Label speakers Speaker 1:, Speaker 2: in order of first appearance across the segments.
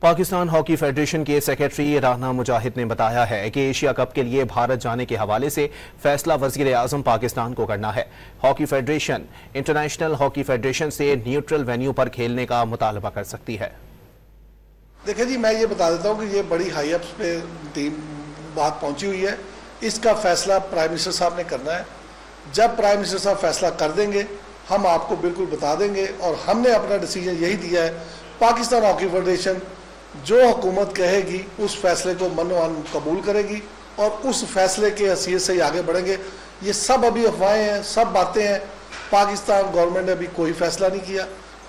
Speaker 1: Pakistan hockey federation के secretary Rana मुजाहिद ने बताया है कि एशिया कप के लिए भारत जाने के हवाले से फैसला वज़ीर आज़म पाकिस्तान को करना है। Hockey federation international hockey federation से न्यूट्रल वेन्यू पर खेलने का मुतालबा कर सकती है।
Speaker 2: देखिए जी, मैं ये बता देता हूँ कि ये बड़ी हाई अप्स पे टीम बात पहुंची हुई है। इसका फैसला प्राइम मिनिस्टर साहब ने करना है। जब प्राइम मिनिस्टर साहब फैसला कर देंगे हम आपको बिल्कुल बता देंगे, और हमने अपना डिसीजन यही दिया है। पाकिस्तान हॉकी फेडरेशन जो हुकूमत कहेगी उस फैसले को मनोमान कबूल करेगी और उस फैसले के हैसियत से ही आगे बढ़ेंगे। ये सब अभी अफवाहें हैं, सब बातें हैं। पाकिस्तान गवर्नमेंट ने अभी कोई फैसला नहीं किया।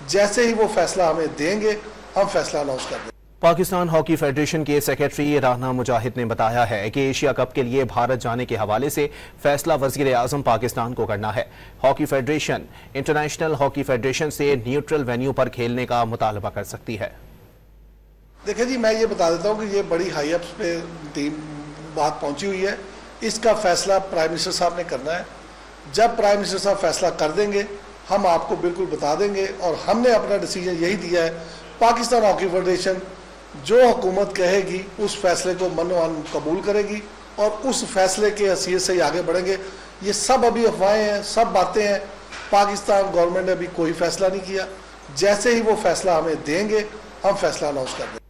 Speaker 2: जैसे ही वो फैसला हमें देंगे हम फैसला अनाउंस कर देंगे।
Speaker 1: पाकिस्तान हॉकी फेडरेशन के सेक्रेटरी राना मुजाहिद ने बताया है कि एशिया कप के लिए भारत जाने के हवाले से फैसला वज़ीर आज़म पाकिस्तान को करना है। Hockey federation international hockey federation से न्यूट्रल वेन्यू पर खेलने का मुतालबा कर सकती है।
Speaker 2: देखिए जी, मैं ये बता देता हूँ कि ये बड़ी हाई अप्स पे टीम बात पहुंची हुई है। इसका फैसला प्राइम मिनिस्टर साहब ने करना है। जब प्राइम मिनिस्टर साहब फैसला कर देंगे हम आपको बिल्कुल बता देंगे, और हमने अपना डिसीजन यही दिया है। पाकिस्तान हॉकी फेडरेशन जो हुकूमत कहेगी उस फैसले को मनोमान कबूल करेगी और उस फैसले के हैसियत से ही आगे बढ़ेंगे। ये सब अभी अफवाहें हैं, सब बातें हैं। पाकिस्तान गवर्नमेंट ने अभी कोई फैसला नहीं किया। जैसे ही वो फैसला हमें देंगे हम फैसला अनाउंस कर देंगे।